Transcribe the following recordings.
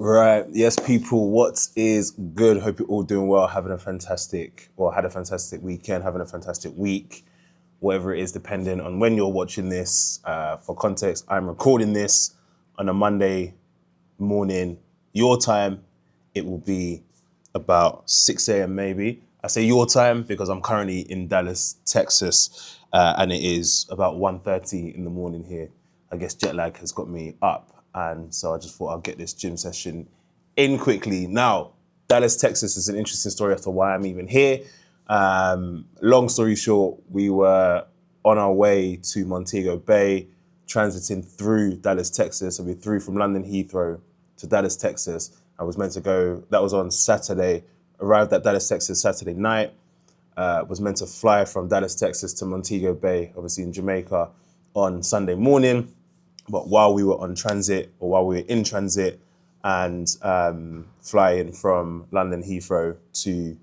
Right, yes, people, what is good? Hope you're all doing well, had a fantastic weekend, having a fantastic week, whatever it is, depending on when you're watching this. For context, I'm recording this on a Monday morning, your time. It will be about 6 a.m. maybe. I say your time because I'm currently in Dallas, Texas, and it is about 1:30 in the morning here. I guess jet lag has got me up, and so I just thought I'll get this gym session in quickly. Now, Dallas, Texas is an interesting story as to why I'm even here. Long story short, we were on our way to Montego Bay, transiting through Dallas, Texas. So we flew from London Heathrow to Dallas, Texas. I was meant to go, that was on Saturday, arrived at Dallas, Texas Saturday night, was meant to fly from Dallas, Texas to Montego Bay, obviously in Jamaica, on Sunday morning. But while we were in transit and flying from London Heathrow to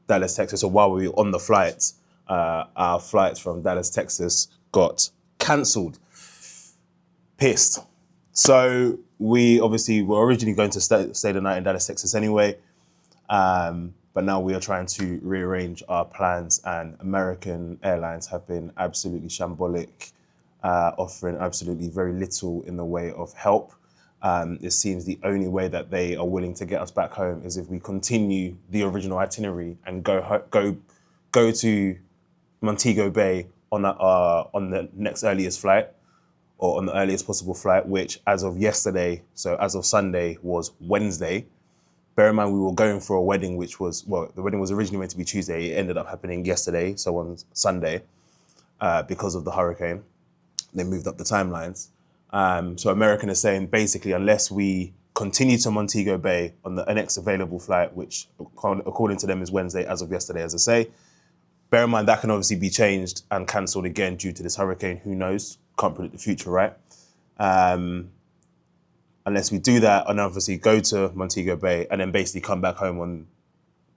Dallas, Texas, so while we were on the flight, our flights from Dallas, Texas got cancelled. Pissed. So we obviously were originally going to stay the night in Dallas, Texas anyway, but now we are trying to rearrange our plans, and American Airlines have been absolutely shambolic, offering absolutely very little in the way of help. It seems the only way that they are willing to get us back home is if we continue the original itinerary and go to Montego Bay on the next earliest flight, or on the earliest possible flight, which as of yesterday, so as of Sunday, was Wednesday. Bear in mind, we were going for a wedding, which was, well, the wedding was originally meant to be Tuesday. It ended up happening yesterday, so on Sunday, because of the hurricane. They moved up the timelines. So American is saying, basically, unless we continue to Montego Bay on the next available flight, which according to them is Wednesday, as of yesterday, as I say. Bear in mind, that can obviously be changed and cancelled again due to this hurricane. Who knows? Can't predict the future, right? Unless we do that and obviously go to Montego Bay and then basically come back home on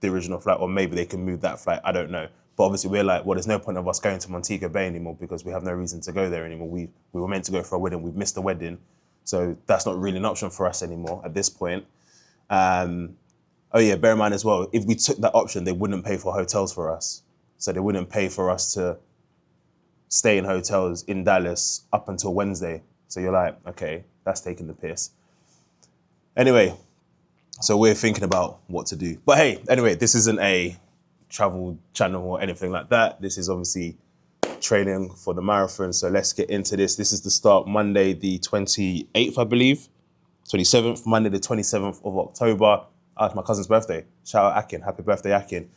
the original flight, or maybe they can move that flight, I don't know. But obviously we're like, well, there's no point of us going to Montego Bay anymore because we have no reason to go there anymore. We were meant to go for a wedding, we've missed the wedding. So that's not really an option for us anymore at this point. Oh yeah, bear in mind as well, if we took that option, they wouldn't pay for hotels for us. So they wouldn't pay for us to stay in hotels in Dallas up until Wednesday. So you're like, okay, that's taking the piss. Anyway, so we're thinking about what to do. But hey, anyway, this isn't a travel channel or anything like that. This is obviously training for the marathon. So let's get into this. This is the start, Monday the 28th, I believe. 27th, Monday the 27th of October. It's my cousin's birthday. Shout out Akin, happy birthday Akin.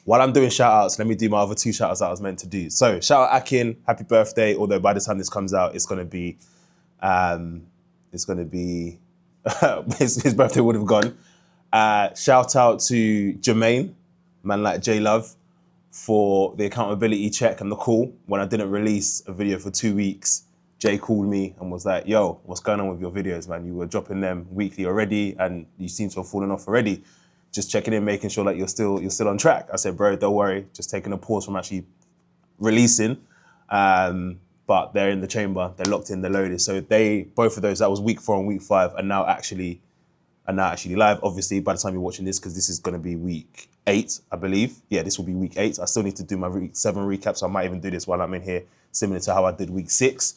While I'm doing shout outs, let me do my other two shout outs that I was meant to do. So shout out Akin, happy birthday. Although by the time this comes out, it's gonna be his birthday would have gone. Shout out to Jermaine, man like J Love, for the accountability check and the call. When I didn't release a video for 2 weeks, Jay called me and was like, yo, what's going on with your videos, man? You were dropping them weekly already and you seem to have fallen off already. Just checking in, making sure that you're still on track. I said, bro, don't worry, just taking a pause from actually releasing. But they're in the chamber, they're locked in, they're loaded. So both of those, that was week 4 and week 5, are now actually live. Obviously, by the time you're watching this, because this is going to be week 8, I believe. Yeah, this will be week 8. I still need to do my week 7 recap, so I might even do this while I'm in here, similar to how I did week 6.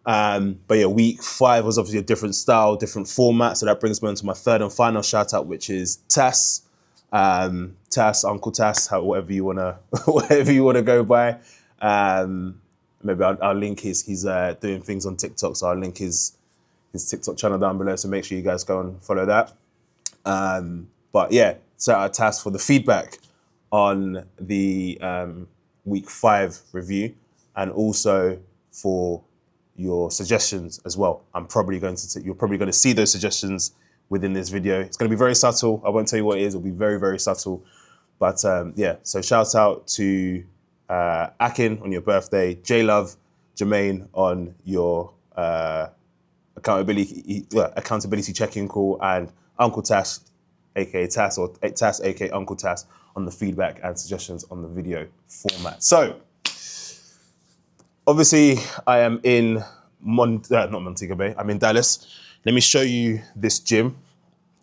But yeah, week 5 was obviously a different style, different format. So that brings me on to my third and final shout out, which is Tass. Tass, Uncle Tass, whatever you wanna go by. Maybe I'll link he's doing things on TikTok, so I'll link his TikTok channel down below. So make sure you guys go and follow that. But yeah, shout out Tass for the feedback on the week 5 review, and also for your suggestions as well. You're probably going to see those suggestions within this video. It's going to be very subtle. I won't tell you what it is. It'll be very, very subtle. But yeah, so shout out to Akin on your birthday, J Love, Jermaine on your accountability check-in call, and Uncle Tass, aka Tass, or Tass, aka Uncle Tass, on the feedback and suggestions on the video format. So obviously, I am in not Montego Bay. I'm in Dallas. Let me show you this gym.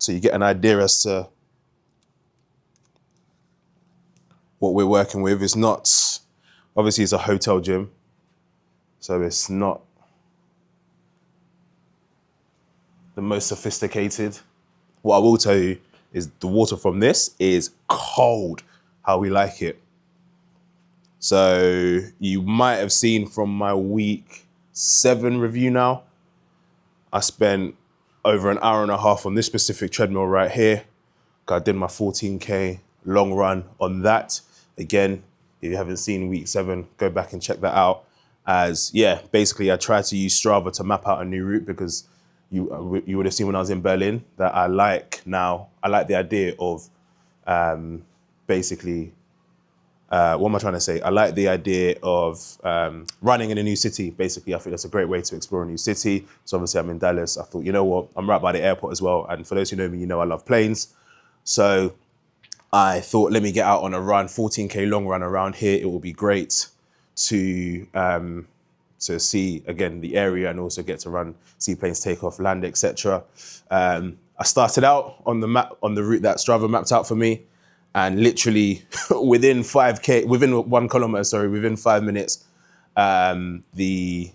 so you get an idea as to what we're working with. It's not, obviously it's a hotel gym, so it's not the most sophisticated. What I will tell you is the water from this is cold, how we like it. So you might have seen from my week 7 review now, I spent over an hour and a half on this specific treadmill right here. I did my 14K long run on that. Again, if you haven't seen week 7, go back and check that out. As yeah, basically I tried to use Strava to map out a new route, because you would have seen when I was in Berlin that I like the idea of basically, what am I trying to say? I like the idea of running in a new city. Basically, I think that's a great way to explore a new city. So obviously I'm in Dallas. I thought, you know what? I'm right by the airport as well. And for those who know me, you know I love planes. So I thought, let me get out on a run, 14K long run around here. It will be great to see, again, the area, and also get to run, see planes take off, land, etc. I started out on the map, on the route that Strava mapped out for me. And literally within 1 kilometer, within 5 minutes, the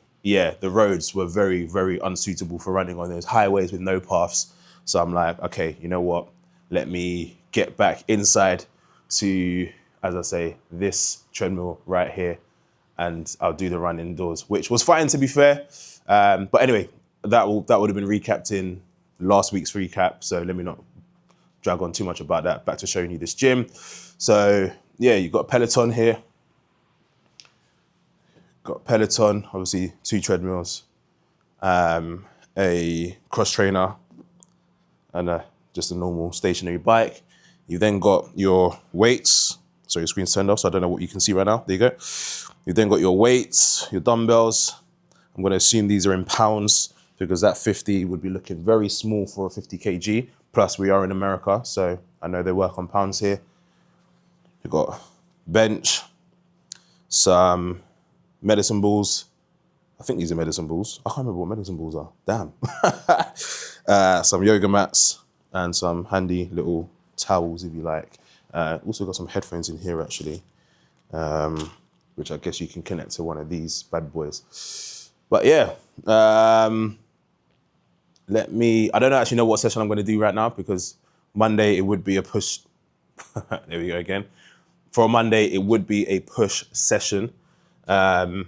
roads were very, very unsuitable for running on those highways with no paths. So I'm like, okay, you know what? Let me get back inside to, as I say, this treadmill right here, and I'll do the run indoors, which was fine, to be fair. But anyway, that would have been recapped in last week's recap. So let me not drag on too much about that. Back to showing you this gym. So yeah, you've got Peloton here. Got Peloton, obviously 2 treadmills, a cross trainer, and just a normal stationary bike. You then got your weights. So your screen's turned off, so I don't know what you can see right now. There you go. You then got your weights, your dumbbells. I'm going to assume these are in pounds, because that 50 would be looking very small for a 50 kg. Plus we are in America, so I know they work on pounds here. You've got bench, some medicine balls. I think these are medicine balls. I can't remember what medicine balls are. Damn. Some yoga mats and some handy little towels, if you like. Also got some headphones in here, actually, which I guess you can connect to one of these bad boys. But yeah, I don't actually know what session I'm going to do right now, because Monday it would be a push. There we go again. For Monday, it would be a push session. But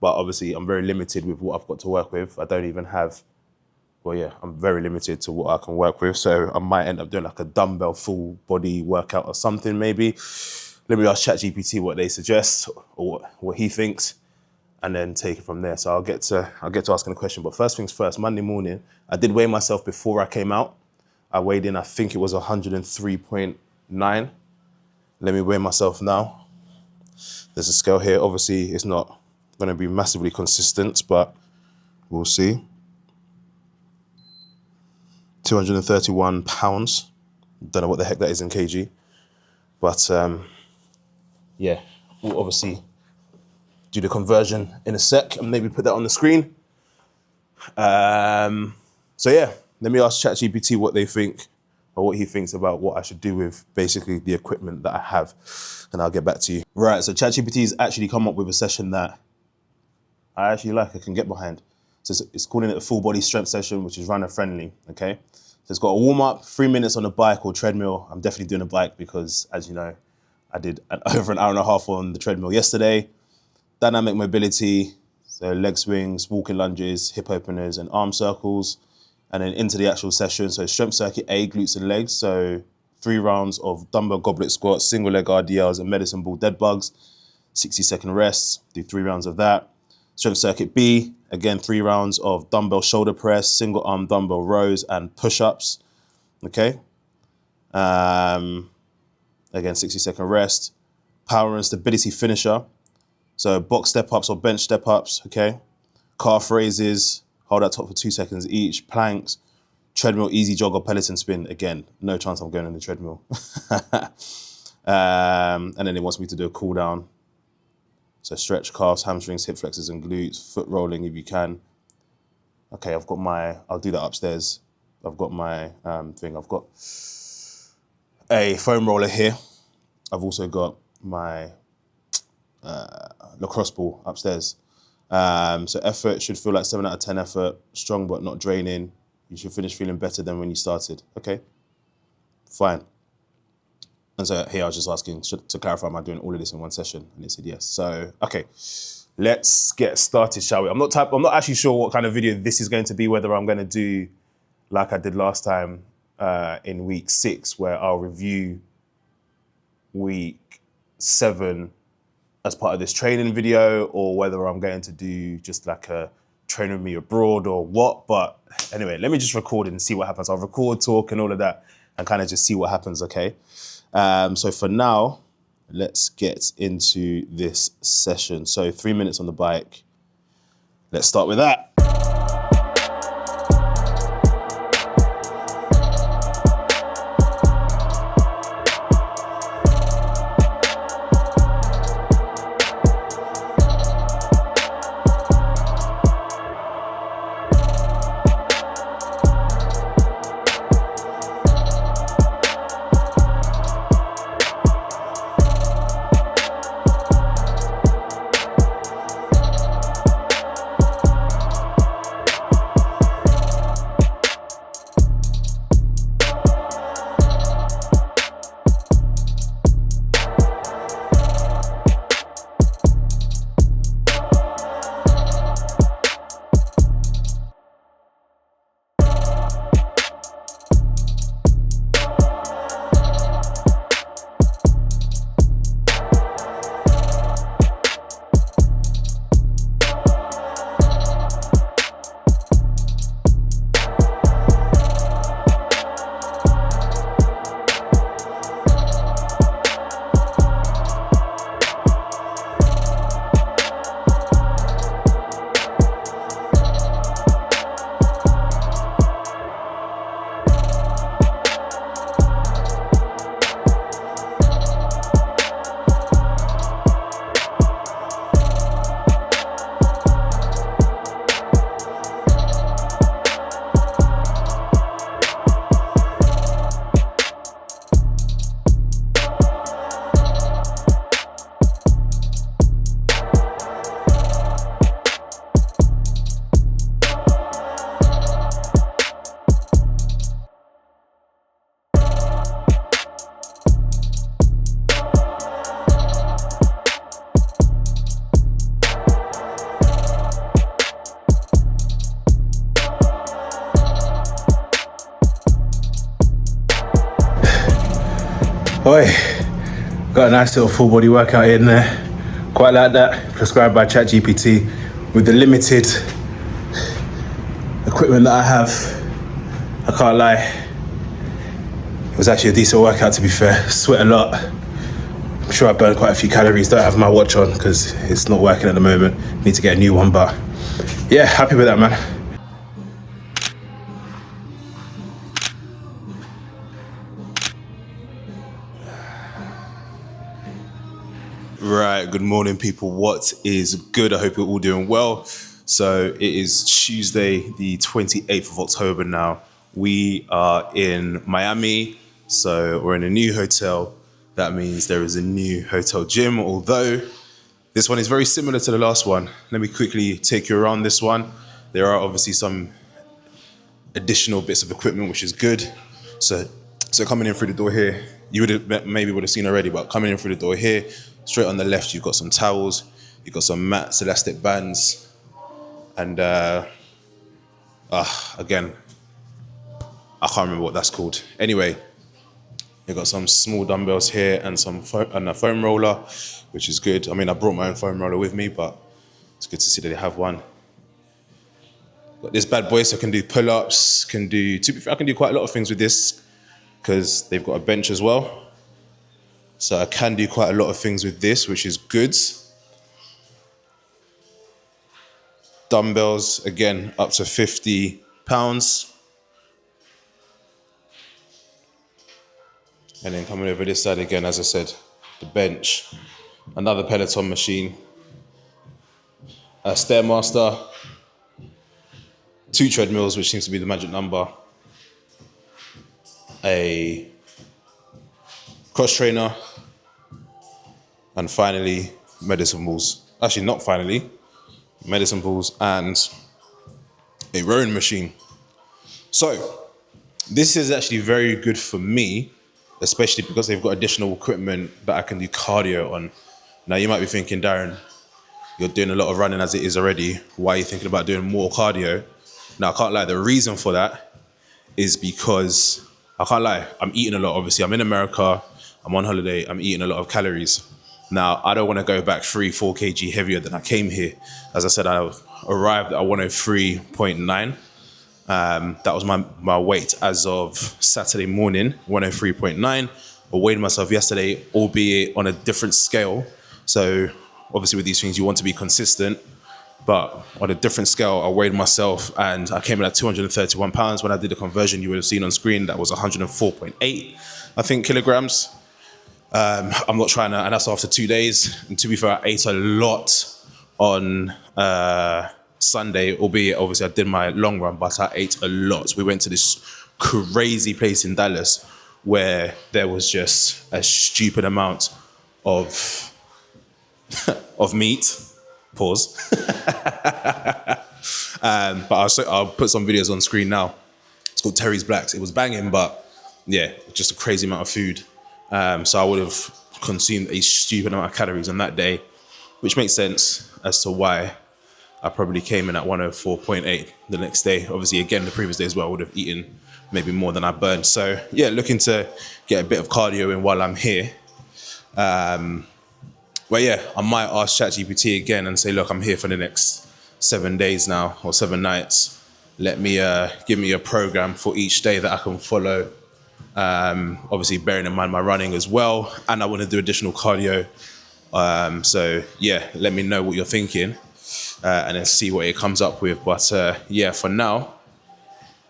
obviously I'm very limited with what I've got to work with. I don't even have, I'm very limited to what I can work with. So I might end up doing like a dumbbell full body workout or something, maybe. Let me ask ChatGPT what they suggest, or what he thinks, and then take it from there. So I'll get to asking a question. But first things first, Monday morning, I did weigh myself before I came out. I weighed in, I think it was 103.9. Let me weigh myself now. There's a scale here. Obviously, it's not going to be massively consistent, but we'll see. 231 pounds. Don't know what the heck that is in kg. But yeah, we'll obviously do the conversion in a sec and maybe put that on the screen. So yeah, let me ask ChatGPT what they think, or what he thinks about what I should do with basically the equipment that I have, and I'll get back to you. Right, so ChatGPT's actually come up with a session that I actually like, I can get behind. So it's calling it a full body strength session, which is runner friendly, okay? So it's got a warm up, 3 minutes on a bike or treadmill. I'm definitely doing a bike because, as you know, I did over an hour and a half on the treadmill yesterday. Dynamic mobility, so leg swings, walking lunges, hip openers, and arm circles. And then into the actual session, so strength circuit A, glutes and legs. So 3 rounds of dumbbell goblet squats, single leg RDLs, and medicine ball dead bugs. 60-second rests, do 3 rounds of that. Strength circuit B, again, 3 rounds of dumbbell shoulder press, single arm dumbbell rows, and push-ups, okay? Again, 60-second rest. Power and stability finisher. So box step-ups or bench step-ups, okay? Calf raises, hold that top for 2 seconds each. Planks, treadmill, easy jog or Peloton spin. Again, no chance I'm going on the treadmill. And then it wants me to do a cool down. So stretch calves, hamstrings, hip flexors and glutes, foot rolling if you can. Okay, I'll do that upstairs. I've got my thing. I've got a foam roller here. I've also got my lacrosse ball upstairs. So effort should feel like 7 out of 10 effort, strong but not draining. You should finish feeling better than when you started. Okay, fine. And so here I was just asking to clarify, am I doing all of this in one session? And it said yes. So, okay, let's get started, shall we? I'm not actually sure what kind of video this is going to be, whether I'm going to do like I did last time in week 6, where I'll review week 7 as part of this training video, or whether I'm going to do just like a train with me abroad or what. But anyway, let me just record it and see what happens. I'll record, talk and all of that and kind of just see what happens, okay? So for now, let's get into this session. So 3 minutes on the bike. Let's start with that. Oi, got a nice little full body workout in there. Quite like that, prescribed by ChatGPT. With the limited equipment that I have, I can't lie, it was actually a decent workout, to be fair. Sweat a lot. I'm sure I burned quite a few calories. Don't have my watch on because it's not working at the moment. Need to get a new one, but yeah, happy with that, man. Right, good morning, people. What is good? I hope you're all doing well. So it is Tuesday, the 28th of October now. We are in Miami, so we're in a new hotel. That means there is a new hotel gym, although this one is very similar to the last one. Let me quickly take you around this one. There are obviously some additional bits of equipment, which is good. So coming in through the door here, you would have seen already, but coming in through the door here, straight on the left, you've got some towels, you've got some mats, elastic bands, and again, I can't remember what that's called. Anyway, you've got some small dumbbells here and a foam roller, which is good. I mean, I brought my own foam roller with me, but it's good to see that they have one. Got this bad boy, so I can do pull-ups, to be fair, I can do quite a lot of things with this because they've got a bench as well. So I can do quite a lot of things with this, which is good. Dumbbells, again, up to 50 pounds. And then coming over this side again, as I said, the bench, another Peloton machine, a Stair Master, 2 treadmills, which seems to be the magic number, a cross trainer, and finally medicine balls. Actually, not finally, medicine balls and a rowing machine. So this is actually very good for me, especially because they've got additional equipment that I can do cardio on. Now you might be thinking, Darren, you're doing a lot of running as it is already. Why are you thinking about doing more cardio? Now I can't lie, the reason for that is because, I can't lie, I'm eating a lot. Obviously, I'm in America, I'm on holiday, I'm eating a lot of calories. Now, I don't want to go back 3-4 kg heavier than I came here. As I said, I arrived at 103.9. That was my weight as of Saturday morning, 103.9. I weighed myself yesterday, albeit on a different scale. So obviously with these things, you want to be consistent. But on a different scale, I weighed myself and I came in at 231 pounds. When I did the conversion, you would have seen on screen, that was 104.8, I think, kilograms. I'm not trying to, and that's after 2 days. And to be fair, I ate a lot on Sunday, albeit obviously I did my long run, but I ate a lot. We went to this crazy place in Dallas where there was just a stupid amount of of meat. Pause. But I'll put some videos on screen now. It's called Terry's Blacks. It was banging, but yeah, just a crazy amount of food. So I would have consumed a stupid amount of calories on that day, which makes sense as to why I probably came in at 104.8 the next day. Obviously, again, the previous day as well, I would have eaten maybe more than I burned. So yeah, looking to get a bit of cardio in while I'm here. But yeah, I might ask ChatGPT again and say, look, I'm here for the next 7 days now, or 7 nights. Let me give me a program for each day that I can follow. Obviously bearing in mind my running as well, and I want to do additional cardio. So yeah, let me know what you're thinking, and then see what it comes up with. But yeah, for now,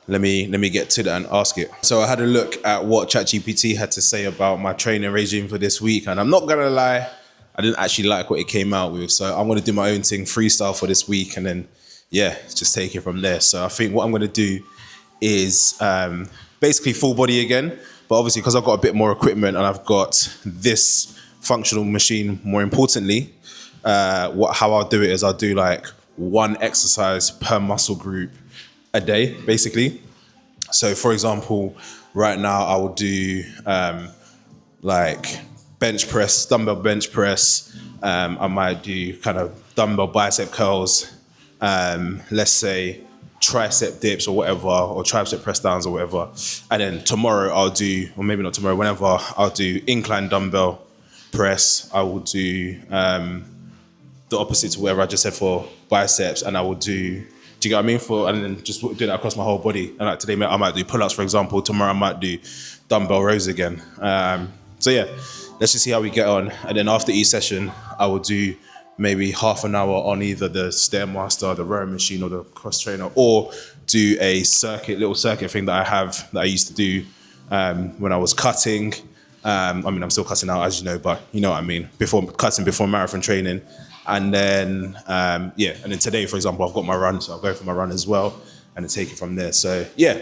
let me get to that and ask it. So I had a look at what ChatGPT had to say about my training regime for this week, and I'm not gonna lie, I didn't actually like what it came out with. So I'm gonna do my own thing, freestyle for this week, and then yeah, just take it from there. So I think what I'm gonna do is basically full body again, but obviously because I've got a bit more equipment and I've got this functional machine, more importantly, how I'll do it is I'll do like one exercise per muscle group a day, basically. So for example, right now I will do like bench press, dumbbell bench press. I might do kind of dumbbell bicep curls, let's say tricep dips or whatever, or tricep press downs or whatever. And then tomorrow I'll do, or maybe not tomorrow, whenever, I'll do incline dumbbell press. I will do the opposite to whatever I just said for biceps, and I will do you get what I mean? And then just do that across my whole body. And like today, I might do pull-ups, for example. Tomorrow I might do dumbbell rows again. So yeah, let's just see how we get on. And then after each session, I will do maybe half an hour on either the Stair Master, the rowing machine, or the cross trainer, or do a little circuit thing that I have that I used to do when I was cutting. I mean, I'm still cutting out, as you know, but you know what I mean. Before marathon training. And then, and then today, for example, I've got my run, so I'll go for my run as well, and then take it from there. So yeah,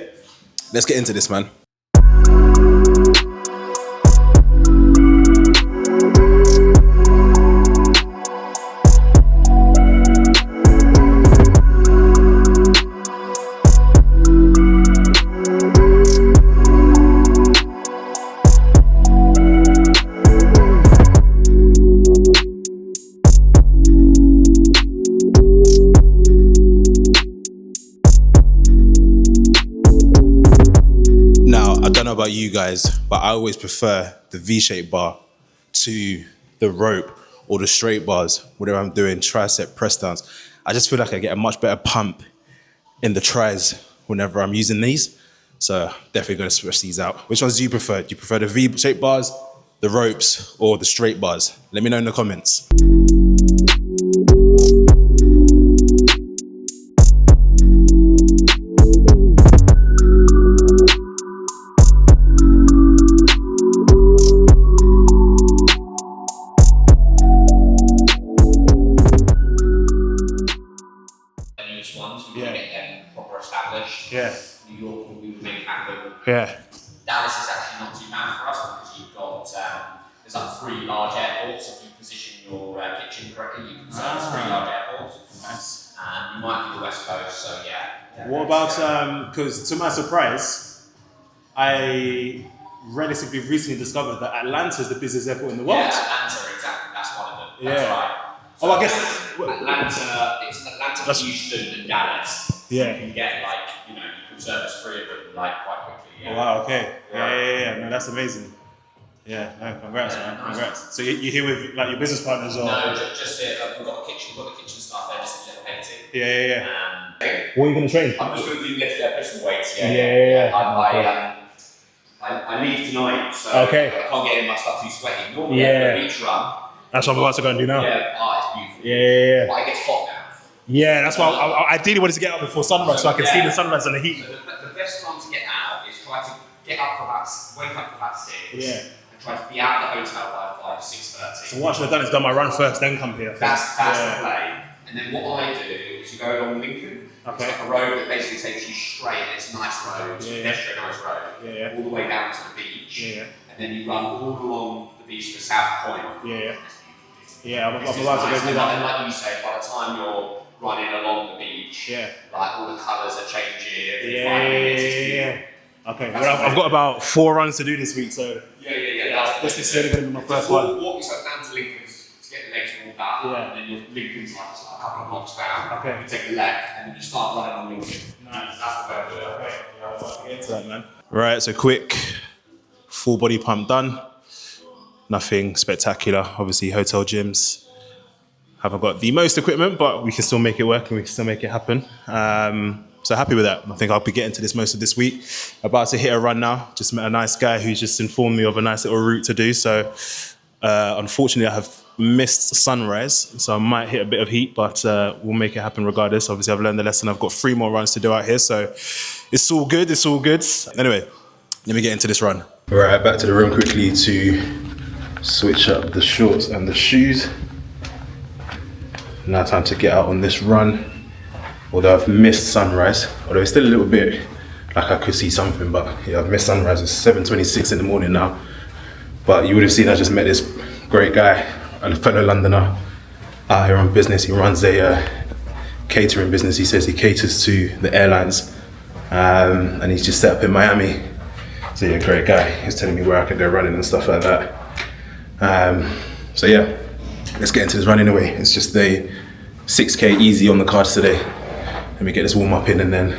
let's get into this, man. About you guys, but I always prefer the V-shaped bar to the rope or the straight bars whenever I'm doing tricep press downs. I just feel like I get a much better pump in the tris whenever I'm using these. So definitely going to switch these out. Which ones do you prefer? Do you prefer the V-shaped bars, the ropes, or the straight bars? Let me know in the comments. Ones, we want to get them proper established. Yeah. New York will be the big capital. Yeah. Dallas is actually not too bad for us because you've got there's like 3 large airports. If you position your kitchen correctly, you can service 3 large airports. Nice. You might do the West Coast, so yeah. What about, because to my surprise, I relatively recently discovered that Atlanta is the busiest airport in the world. Yeah, Atlanta, exactly. That's one of them. Yeah. That's right. So Oh, I guess it's Atlanta, Houston, and Dallas. Yeah. You can get you can service 3 of them quite quickly. Yeah. Oh, wow. Okay. Yeah. No, that's amazing. Yeah. No, congrats, man. Nice. Congrats. So you're here with like your business partners, or? No, just here. We've got the kitchen staff there, just a little painting. Yeah. What are you going to train? I'm just going to do lift pistol weights. Yeah. I leave tonight, so Okay. I can't get in my stuff too sweaty. Normally, Yeah. a beach run. That's what I'm about to go and do now. Yeah, it's beautiful. Yeah. But it gets hot now. Yeah, that's why I ideally wanted to get up before sunrise so I can see the sunrise and the heat. So the best time to get out is try to wake up for about 6. Yeah. And try to be out of the hotel by 6:30. So what I should have done is done my run first, then come here. That's the play. And then what I do is you go along Lincoln. Okay. It's like a road that basically takes you straight, and it's a nice road, pedestrian nice road, all the way down to the beach. Yeah. And then you run all along the beach to the south point. Yeah. I'm about to Nice. go do that. And like you say, by the time you're running along the beach, like all the colours are changing every 5 minutes. Okay, well, I've got about 4 runs to do this week, so this is going to be my first one. Walk yourself down to Lincoln's to get the legs warmed up, and then Lincoln's like a couple of blocks down. Okay. You take a left, and then you start running on Lincoln. Nice. That's the way to do it. Okay. I'll get into that, man. Right, so quick full body pump done. Nothing spectacular. Obviously, hotel gyms. Haven't got the most equipment, but we can still make it work and we can still make it happen. So happy with that. I think I'll be getting to this most of this week. About to hit a run now. Just met a nice guy who's just informed me of a nice little route to do. So unfortunately, I have missed sunrise, so I might hit a bit of heat, but we'll make it happen regardless. Obviously, I've learned the lesson. I've got 3 more runs to do out here, so it's all good. It's all good. Anyway, let me get into this run. All right, back to the room quickly to switch up the shorts and the shoes. Now time to get out on this run. Although I've missed sunrise, although it's still a little bit like I could see something, but yeah, I've missed sunrise. It's 7:26 in the morning now. But you would have seen I just met this great guy, a fellow Londoner out here on business. He runs a catering business. He says he caters to the airlines, and he's just set up in Miami. So yeah, great guy. He's telling me where I can go running and stuff like that. So yeah, let's get into this run anyway. It's just a 6K easy on the cards today. Let me get this warm up in and then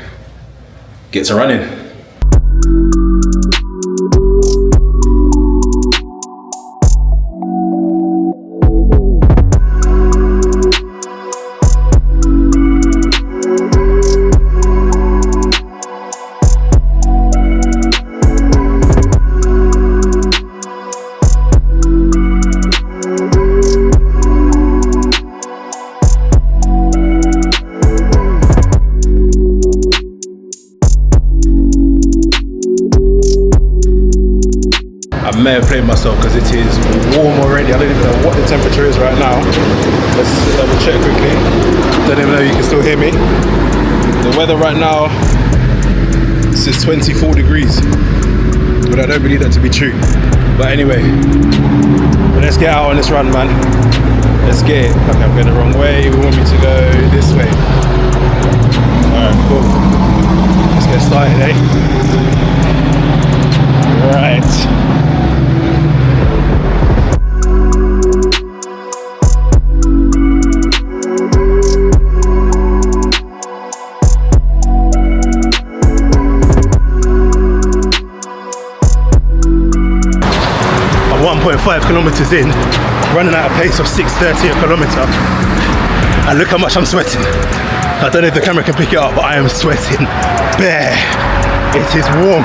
get to running. I may have played myself because it is warm already. I don't even know what the temperature is right now. Let's double check quickly. Don't even know if you can still hear me. The weather right now says 24 degrees, but I don't believe that to be true. But anyway, let's get out on this run, man. Let's get it. Okay, I'm going the wrong way. We want me to go this way. Alright, cool. Let's get started, eh? Right. I'm 1.5 kilometers in, running at a pace of 6:30 a kilometer, and look how much I'm sweating. I don't know if the camera can pick it up, but I am sweating bare. It is warm.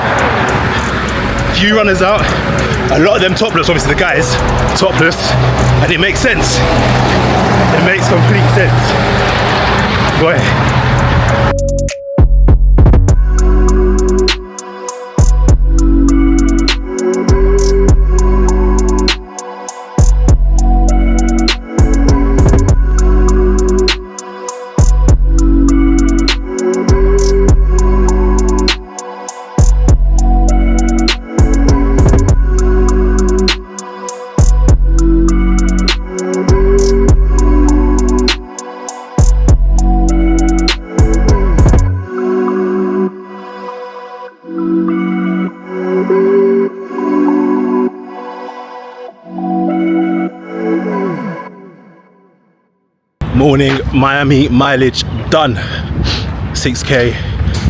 Few runners out, a lot of them topless, obviously the guys topless, and it makes sense. It makes complete sense. Boy. Morning Miami mileage done. 6k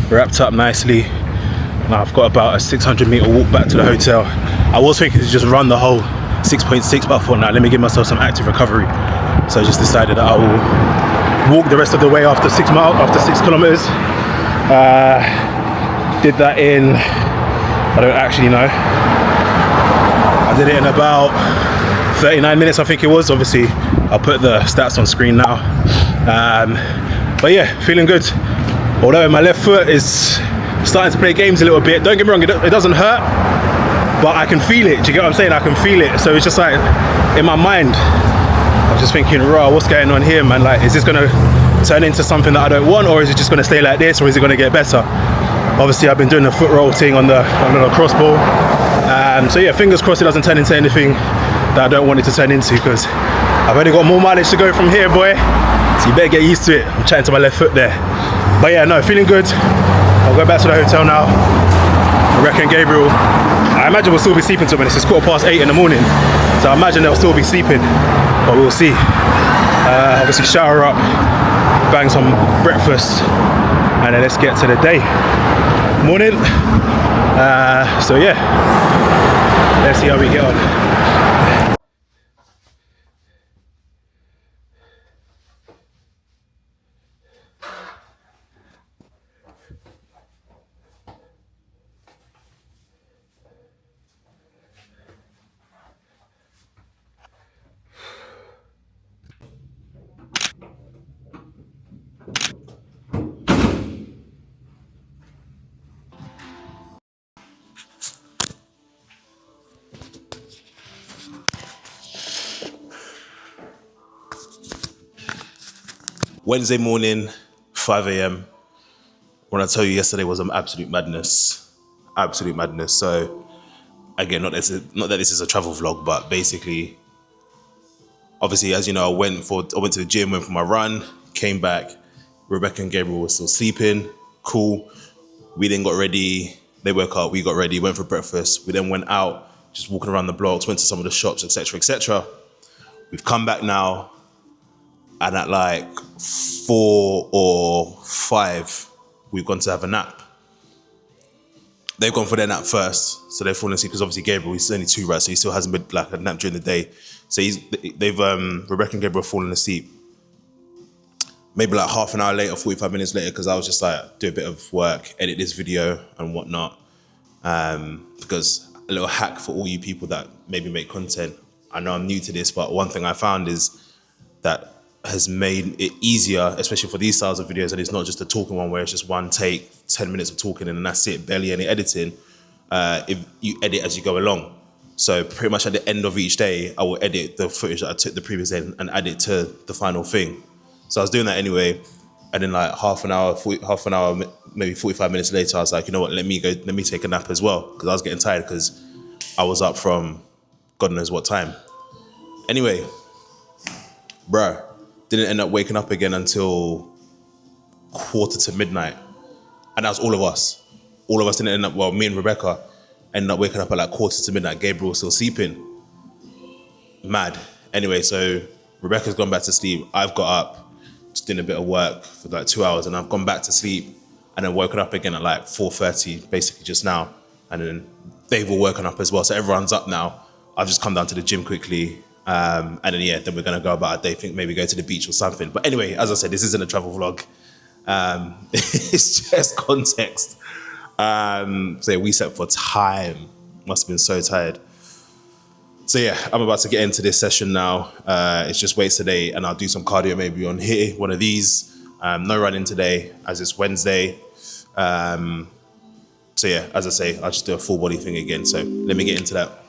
wrapped up nicely. Now I've got about a 600-meter walk back to the hotel. I was thinking to just run the whole 6.6, but I thought, nah, let me give myself some active recovery. So I just decided that I will walk the rest of the way after 6 kilometers. Did that in, I don't actually know. I did it in about 39 minutes, I think it was. Obviously, I'll put the stats on screen now. But yeah, feeling good. Although my left foot is starting to play games a little bit. Don't get me wrong, it doesn't hurt, but I can feel it. Do you get what I'm saying? I can feel it. So it's just like, in my mind, I'm just thinking, raw, what's going on here, man? Like, is this gonna turn into something that I don't want, or is it just gonna stay like this, or is it gonna get better? Obviously, I've been doing the foot roll thing on the crossbow. So yeah, fingers crossed it doesn't turn into anything that I don't want it to turn into, because I've only got more mileage to go from here, boy. So you better get used to it. I'm chatting to my left foot there. But yeah, no, feeling good. I'll go back to the hotel now. Rebecca and Gabriel, I imagine we'll still be sleeping till when it's 8:15 in the morning. So I imagine they'll still be sleeping, but we'll see. Obviously shower up, bang some breakfast, and then let's get to the day. Morning. So yeah, let's see how we get on. Wednesday morning, 5 a.m. When I tell you yesterday was an absolute madness. Absolute madness. So, again, not that this is a travel vlog, but basically, obviously, as you know, I went to the gym, went for my run, came back. Rebecca and Gabriel were still sleeping. Cool. We then got ready. They woke up, we got ready, went for breakfast. We then went out, just walking around the blocks, went to some of the shops, etc., etc. We've come back now, and at like 4 or 5, we've gone to have a nap. They've gone for their nap first, so they've fallen asleep, because obviously Gabriel, he's only 2, right? So he still hasn't been like a nap during the day. So Rebecca and Gabriel have fallen asleep. Maybe like half an hour later, 45 minutes later, because I was just like, do a bit of work, edit this video and whatnot. Because a little hack for all you people that maybe make content. I know I'm new to this, but one thing I found is that has made it easier, especially for these styles of videos, and it's not just a talking one where it's just one take, 10 minutes of talking and then that's it, barely any editing. If you edit as you go along. So pretty much at the end of each day, I will edit the footage that I took the previous day and add it to the final thing. So I was doing that anyway, and then like half an hour, maybe 45 minutes later, I was like, you know what, let me take a nap as well, because I was getting tired, because I was up from God knows what time. Anyway, bruh, didn't end up waking up again until 1:45 midnight. And that was all of us. All of us didn't end up, well, me and Rebecca ended up waking up at like 1:45 midnight. Gabriel was still sleeping. Mad. Anyway, so Rebecca's gone back to sleep. I've got up, just doing a bit of work for like 2 hours, and I've gone back to sleep and then woken up again at like 4:30, basically just now. And then they've all woken up as well. So everyone's up now. I've just come down to the gym quickly. And then, yeah, then we're going to go about our day, think maybe go to the beach or something. But anyway, as I said, this isn't a travel vlog. It's just context. So yeah, we slept for time. Must have been so tired. So yeah, I'm about to get into this session now. It's just weights today, and I'll do some cardio maybe on here, one of these. No running today, as it's Wednesday. So yeah, as I say, I'll just do a full body thing again. So let me get into that.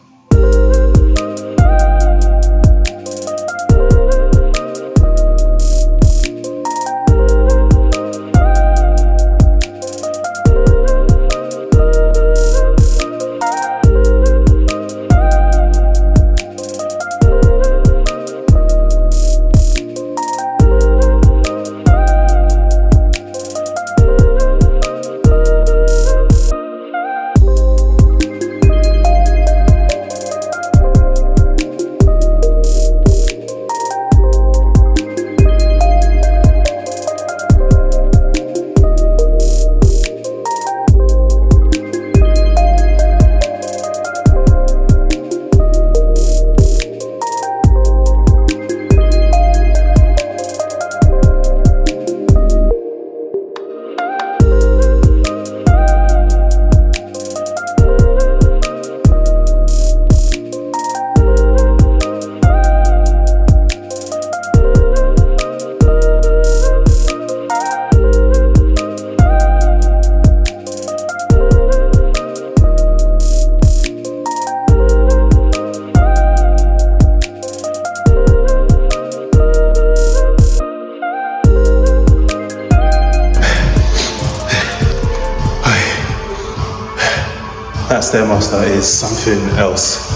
That Stair Master is something else.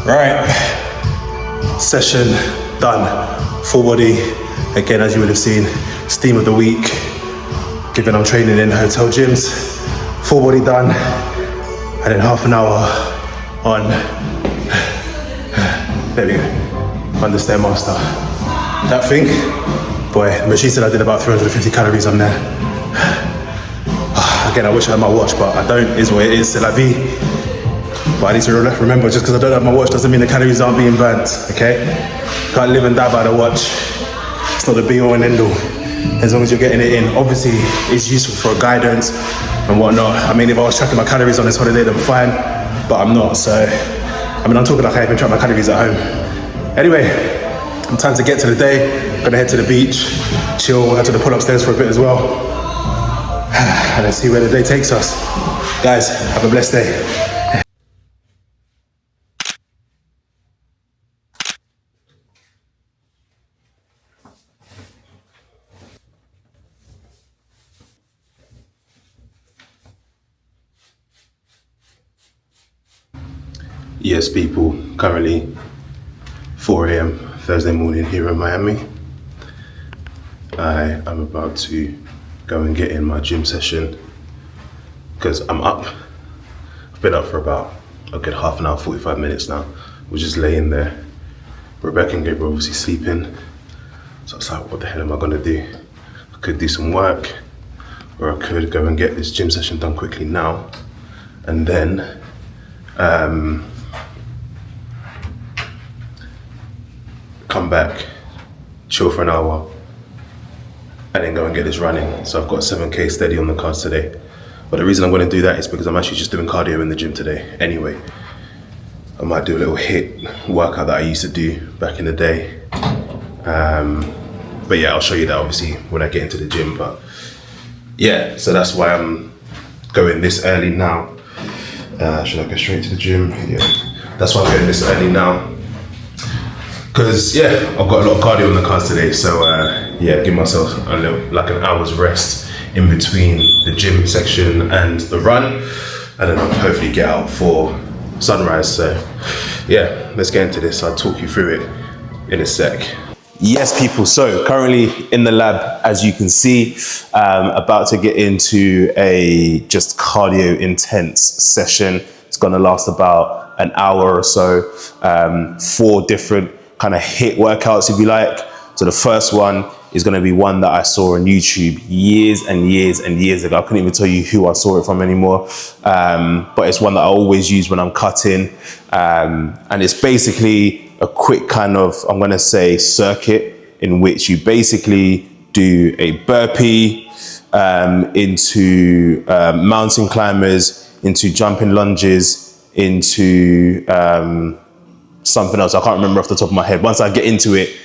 Right, session done. Full body, again, as you would have seen, steam of the week, given I'm training in hotel gyms. Full body done, and then half an hour on, there we go, on the Stair Master. That thing, boy, the machine said I did about 350 calories on there. Again, I wish I had my watch, but I don't, is what it is, c'est la vie. But I need to remember, just because I don't have my watch doesn't mean the calories aren't being burnt, okay? Can't live and die by the watch. It's not the be all and end all, as long as you're getting it in. Obviously, it's useful for guidance and whatnot. I mean, if I was tracking my calories on this holiday, then fine, but I'm not, so. I mean, I'm talking like I even track my calories at home. Anyway, time to get to the day. Gonna head to the beach, chill, head to the pool upstairs for a bit as well. And let's see where the day takes us. Guys, have a blessed day. Yes, people, currently 4 a.m. Thursday morning here in Miami. I am about to go and get in my gym session because I'm up. I've been up for about a good half an hour, 45 minutes now. We're just laying there. Rebecca and Gabriel obviously sleeping. So I was like, what the hell am I gonna do? I could do some work, or I could go and get this gym session done quickly now, and then come back, chill for an hour, and then go and get this running. So I've got 7K steady on the cards today. But the reason I'm gonna do that is because I'm actually just doing cardio in the gym today anyway. I might do a little HIIT workout that I used to do back in the day. But yeah, I'll show you that obviously when I get into the gym. But yeah, so that's why I'm going this early now. Should I go straight to the gym? Yeah, that's why I'm going this early now. Because yeah, I've got a lot of cardio on the cards today, so yeah, give myself a little, like an hour's rest in between the gym section and the run, and then I'll hopefully get out for sunrise. So yeah, let's get into this. I'll talk you through it in a sec. Yes, people, so currently in the lab, as you can see, about to get into a just cardio intense session. It's gonna last about an hour or so, 4 different kind of HIIT workouts, if you like. So the first one is going to be one that I saw on YouTube years and years and years ago. I couldn't even tell you who I saw it from anymore, but it's one that I always use when I'm cutting, and it's basically a quick kind of, I'm going to say, circuit in which you basically do a burpee into mountain climbers, into jumping lunges, into something else. I can't remember off the top of my head. Once I get into it,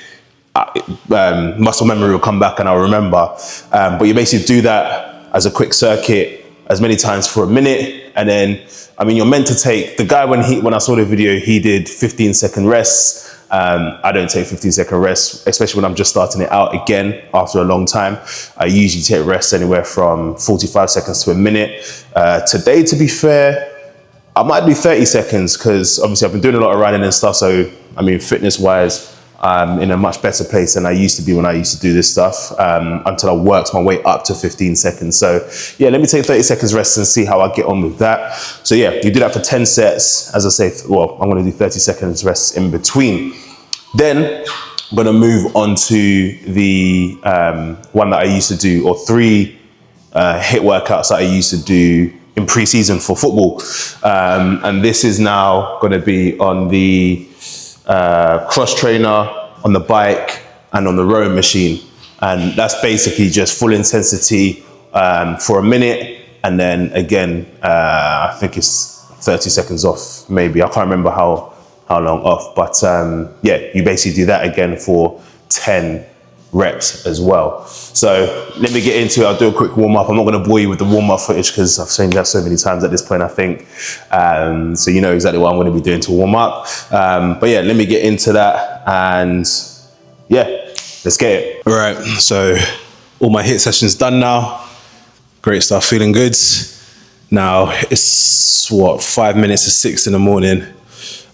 muscle memory will come back and I'll remember. But you basically do that as a quick circuit as many times for a minute. And then, I mean, you're meant to take, the guy when I saw the video, he did 15-second rests. I don't take 15-second rests, especially when I'm just starting it out again after a long time. I usually take rests anywhere from 45 seconds to a minute. Today, to be fair, I might do 30 seconds because obviously I've been doing a lot of running and stuff. So, I mean, fitness-wise, I'm in a much better place than I used to be when I used to do this stuff, until I worked my way up to 15 seconds. So yeah, let me take 30 seconds rest and see how I get on with that. So yeah, you do that for 10 sets. As I say, well, I'm gonna do 30 seconds rest in between. Then I'm gonna move on to the one that I used to do, or 3 HIIT workouts that I used to do in pre-season for football. And this is now gonna be on the cross trainer, on the bike, and on the rowing machine. And that's basically just full intensity for a minute. And then again, I think it's 30 seconds off, maybe. I can't remember how long off, but yeah, you basically do that again for 10 reps as well. So let me get into it. I'll do a quick warm up. I'm not going to bore you with the warm up footage because I've seen that so many times at this point, I think. So you know exactly what I'm going to be doing to warm up. But yeah, let me get into that and yeah, let's get it. All right, so all my HIIT sessions done now. Great stuff, feeling good. Now it's what, 5 minutes to 6 in the morning.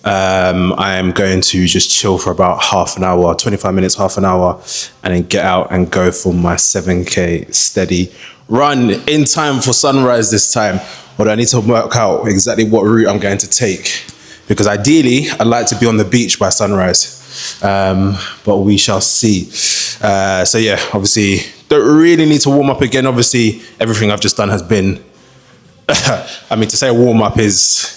I am going to just chill for about half an hour, 25 minutes, half an hour, and then get out and go for my 7K steady run in time for sunrise this time. Although I need to work out exactly what route I'm going to take, because ideally I'd like to be on the beach by sunrise, but we shall see. So yeah, obviously don't really need to warm up again. Obviously everything I've just done has been, I mean, to say a warm up is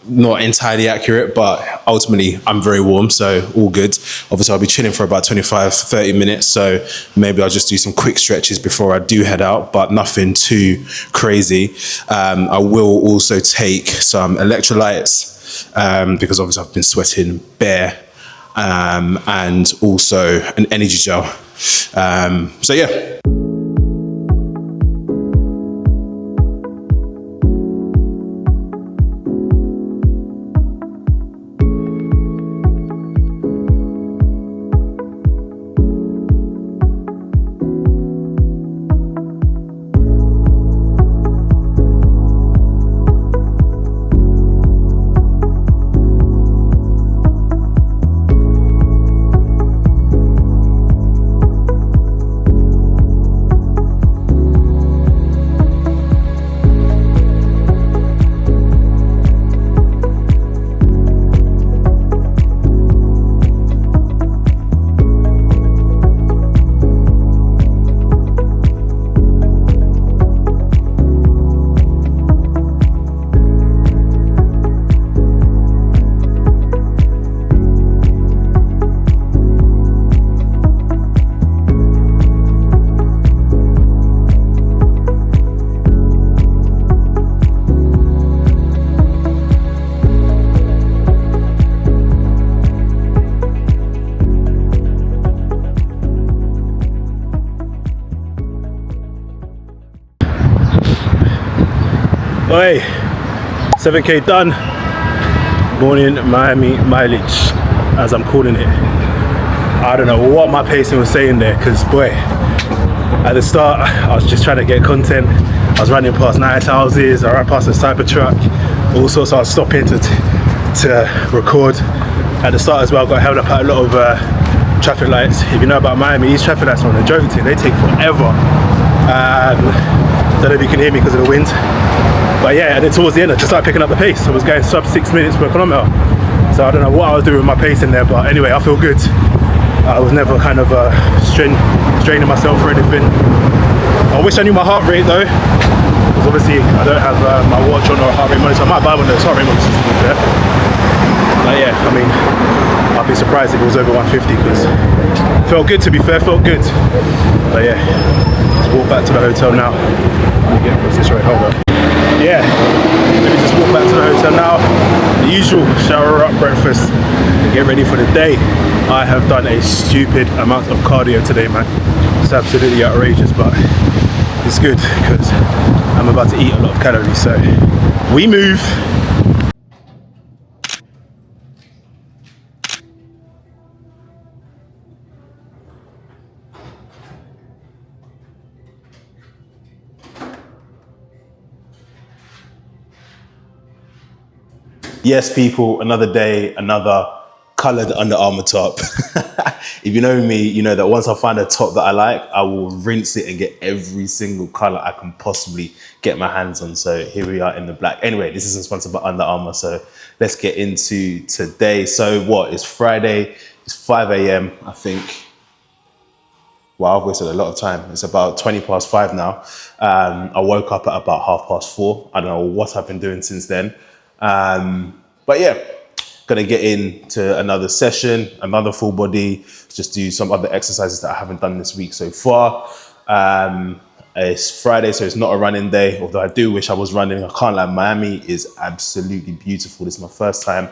not entirely accurate, but ultimately I'm very warm, so all good. Obviously I'll be chilling for about 25-30 minutes, so maybe I'll just do some quick stretches before I do head out, but nothing too crazy. I will also take some electrolytes, because obviously I've been sweating bare, and also an energy gel. So yeah. Oi, 7K done. Morning Miami mileage, as I'm calling it. I don't know what my pacing was saying there, because boy, at the start I was just trying to get content. I was running past nice houses, I ran past a Cybertruck, all sorts. I was stopping to record. At the start as well, I got held up at a lot of traffic lights. If you know about Miami, these traffic lights are on a joke thing, they take forever. Don't know if you can hear me because of the wind. But yeah, and then towards the end I just started picking up the pace. I was going sub 6 minutes per kilometre. So I don't know what I was doing with my pace in there, but anyway, I feel good. I was never kind of straining myself or anything. I wish I knew my heart rate though, because obviously I don't have my watch on or a heart rate monitor. I might buy one of those heart rate monitors to be fair. But yeah, I mean, I'd be surprised if it was over 150, because it felt good, to be fair, felt good. But yeah, let's walk back to the hotel now. Let me get this right, hold up. Yeah, let me just walk back to the hotel now. The usual, shower up, breakfast, and get ready for the day. I have done a stupid amount of cardio today, man. It's absolutely outrageous, but it's good because I'm about to eat a lot of calories, so we move. Yes, people, another day, another coloured Under Armour top. If you know me, you know that once I find a top that I like, I will rinse it and get every single colour I can possibly get my hands on. So here we are in the black. Anyway, this isn't sponsored by Under Armour, so let's get into today. So what, it's Friday, it's 5 a.m, I think. Well, I've wasted a lot of time. It's about 20 past 5 now. I woke up at about 4:30. I don't know what I've been doing since then. But yeah, gonna get into another session, another full body, just do some other exercises that I haven't done this week so far. It's Friday, so it's not a running day, although I do wish I was running. I can't lie, Miami is absolutely beautiful. This is my first time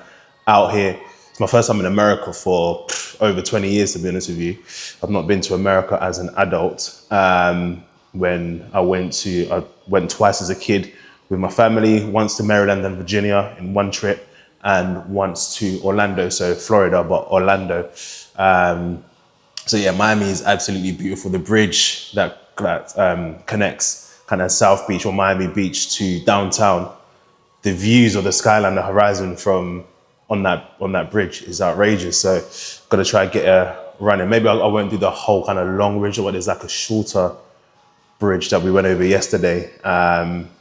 out here. It's my first time in America for over 20 years, to be honest with you. I've not been to America as an adult. When I went twice as a kid with my family, once to Maryland and Virginia in one trip, and once to Orlando, so Florida, but Orlando. So yeah, Miami is absolutely beautiful. The bridge that connects kind of South Beach or Miami Beach to downtown, the views of the skyline, the horizon from on that bridge is outrageous. So got to try and get a run in. Maybe I won't do the whole kind of long bridge, but there's like a shorter bridge that we went over yesterday,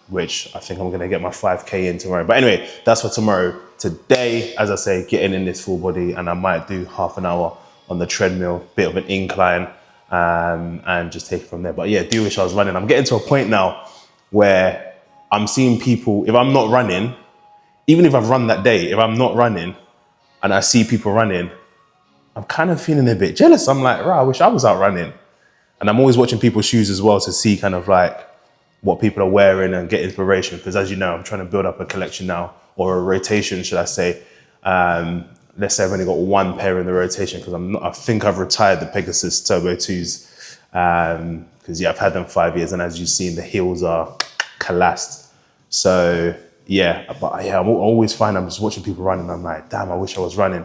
which I think I'm going to get my 5K in tomorrow. But anyway, that's for tomorrow. Today, as I say, getting in this full body, and I might do half an hour on the treadmill, bit of an incline, and just take it from there. But yeah, do wish I was running. I'm getting to a point now where I'm seeing people, if I'm not running, even if I've run that day, if I'm not running and I see people running, I'm kind of feeling a bit jealous. I'm like, right, I wish I was out running. And I'm always watching people's shoes as well to see kind of like what people are wearing and get inspiration. Because as you know, I'm trying to build up a collection now, or a rotation, should I say. Let's say I've only got one pair in the rotation because I think I've retired the Pegasus Turbo 2s. Because yeah, I've had them 5 years, and as you've seen, the heels are collapsed. So yeah, but yeah, I always find I'm just watching people running. I'm like, damn, I wish I was running.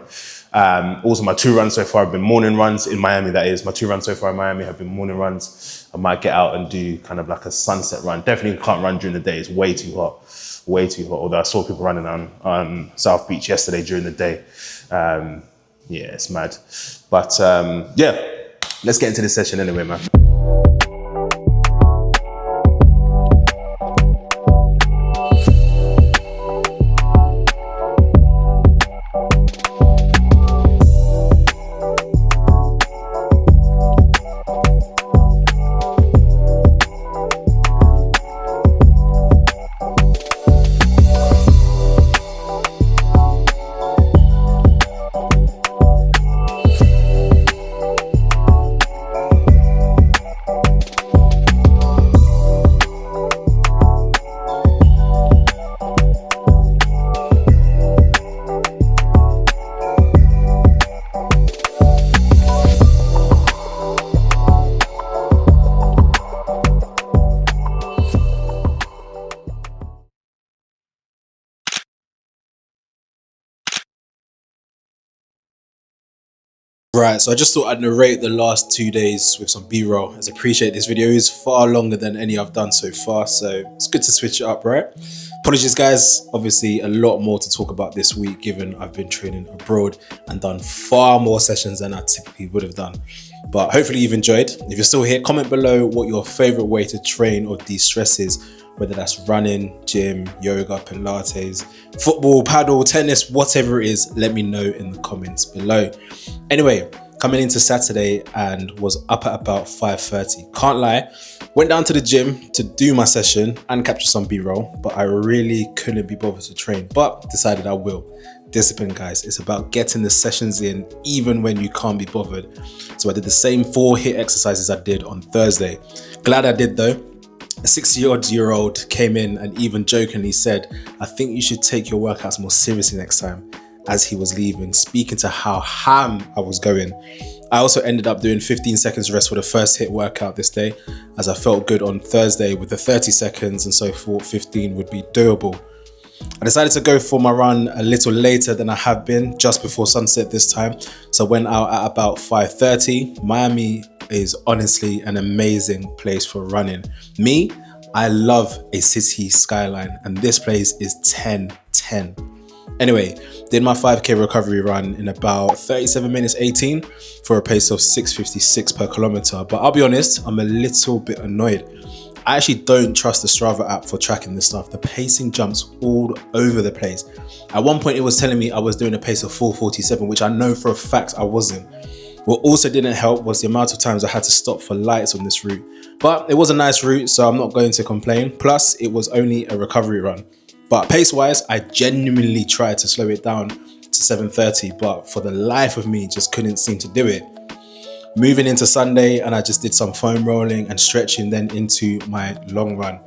Also, my 2 runs so far have been morning runs in Miami, that is. My 2 runs so far in Miami have been morning runs. I might get out and do kind of like a sunset run. Definitely can't run during the day. It's way too hot. Way too hot. Although I saw people running on South Beach yesterday during the day. Yeah, it's mad. But yeah, let's get into this session anyway, man. Right, so I just thought I'd narrate the last 2 days with some B-roll, as I appreciate this video is far longer than any I've done so far, so it's good to switch it up, right? Apologies guys, obviously a lot more to talk about this week given I've been training abroad and done far more sessions than I typically would have done. But hopefully you've enjoyed. If you're still here, comment below what your favorite way to train or de-stress is, whether that's running, gym, yoga, Pilates, football, paddle, tennis, whatever it is, let me know in the comments below. Anyway, coming into Saturday and was up at about 5:30. Can't lie, went down to the gym to do my session and capture some B-roll, but I really couldn't be bothered to train, but decided I will. Discipline, guys. It's about getting the sessions in even when you can't be bothered. So I did the same 4 HIIT exercises I did on Thursday. Glad I did though. A 60-odd-year-old came in and even jokingly said, I think you should take your workouts more seriously next time, as he was leaving, speaking to how ham I was going. I also ended up doing 15 seconds rest for the first HIIT workout this day, as I felt good on Thursday with the 30 seconds, and so thought 15 would be doable. I decided to go for my run a little later than I have been, just before sunset this time. So I went out at about 5:30. Miami is honestly an amazing place for running. Me, I love a city skyline, and this place is 10-10. Anyway, did my 5K recovery run in about 37 minutes 18 for a pace of 6:56 per kilometer. But I'll be honest, I'm a little bit annoyed. I actually don't trust the Strava app for tracking this stuff. The pacing jumps all over the place. At one point it was telling me I was doing a pace of 4:47, which I know for a fact I wasn't. What also didn't help was the amount of times I had to stop for lights on this route. But it was a nice route, so I'm not going to complain. Plus, it was only a recovery run. But pace-wise, I genuinely tried to slow it down to 7:30, but for the life of me, just couldn't seem to do it. Moving into Sunday, and I just did some foam rolling and stretching, then into my long run.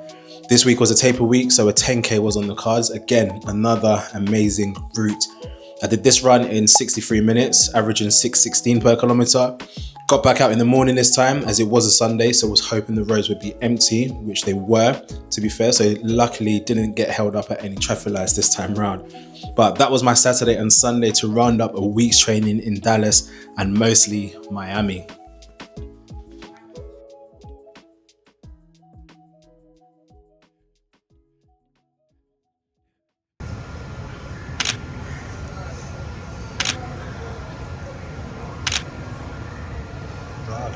This week was a taper week, so a 10K was on the cards. Again, another amazing route. I did this run in 63 minutes, averaging 6:16 per kilometer. Got back out in the morning this time, as it was a Sunday, so I was hoping the roads would be empty, which they were, to be fair, so luckily didn't get held up at any traffic lights this time round. But that was my Saturday and Sunday to round up a week's training in Dallas and mostly Miami.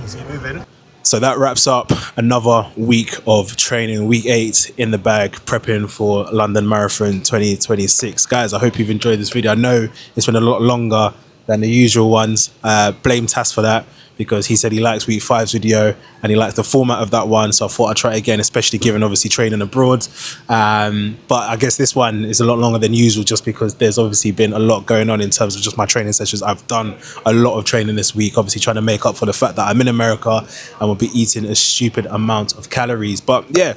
Easy moving. So that wraps up another week of training, week 8 in the bag, prepping for London Marathon 2026. Guys, I hope you've enjoyed this video. I know it's been a lot longer than the usual ones. Blame Tas for that, because he said he likes week 5's video and he likes the format of that one. So I thought I'd try it again, especially given obviously training abroad. But I guess this one is a lot longer than usual just because there's obviously been a lot going on in terms of just my training sessions. I've done a lot of training this week, obviously trying to make up for the fact that I'm in America and will be eating a stupid amount of calories. But yeah,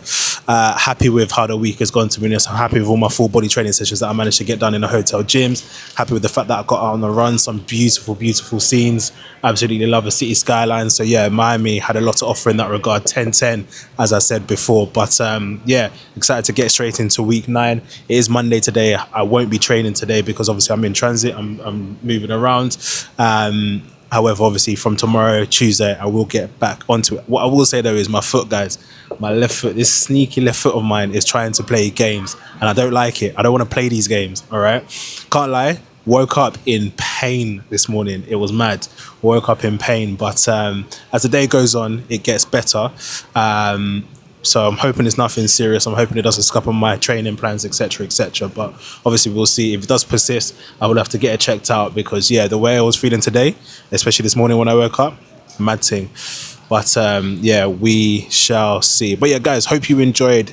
happy with how the week has gone, to be honest. I'm happy with all my full body training sessions that I managed to get done in the hotel gyms. Happy with the fact that I got out on the run, some beautiful, beautiful scenes. Absolutely love the city skyline. So yeah, Miami had a lot to offer in that regard. 10-10, as I said before. But yeah, excited to get straight into week 9. It is Monday today. I won't be training today because obviously I'm in transit. I'm moving around. However, obviously from tomorrow, Tuesday, I will get back onto it. What I will say though is my foot, guys, my left foot, this sneaky left foot of mine is trying to play games and I don't like it. I don't want to play these games, all right? Can't lie. Woke up in pain this morning. It was mad. Woke up in pain. But as the day goes on, it gets better. So I'm hoping it's nothing serious. I'm hoping it doesn't scupper my training plans, etc., etc. But obviously we'll see. If it does persist, I will have to get it checked out because yeah, the way I was feeling today, especially this morning when I woke up, mad thing. But yeah, we shall see. But yeah, guys, hope you enjoyed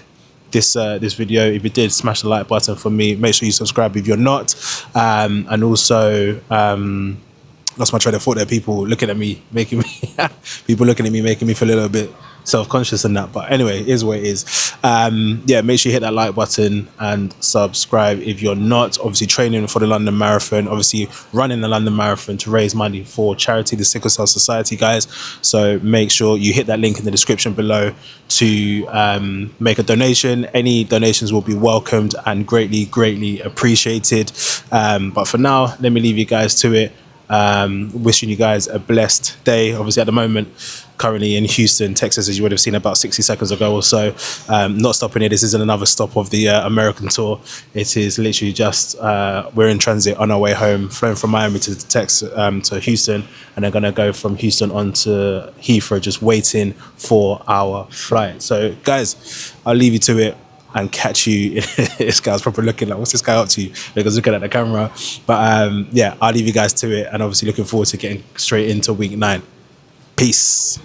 this video. If you did, smash the like button for me. Make sure you subscribe if you're not. And also, lost my train of thought there. People looking at me, making me feel a little bit self-conscious and that, but anyway, it is what it is. Yeah, make sure you hit that like button and subscribe if you're not. Obviously training for the London Marathon, obviously running the London Marathon to raise money for charity, the Sickle Cell Society, guys. So make sure you hit that link in the description below to make a donation. Any donations will be welcomed and greatly appreciated. But for now, let me leave you guys to it. Wishing you guys a blessed day. Obviously at the moment, currently in Houston, Texas, as you would have seen about 60 seconds ago or so. Not stopping here. This isn't another stop of the American tour. It is literally just we're in transit on our way home, flying from Miami to Texas, to Houston, and then gonna go from Houston on to Heathrow, just waiting for our flight. So guys, I'll leave you to it and catch you. This guy's probably looking like, what's this guy up to? Because looking at the camera. But yeah, I'll leave you guys to it, and obviously looking forward to getting straight into week 9. Peace.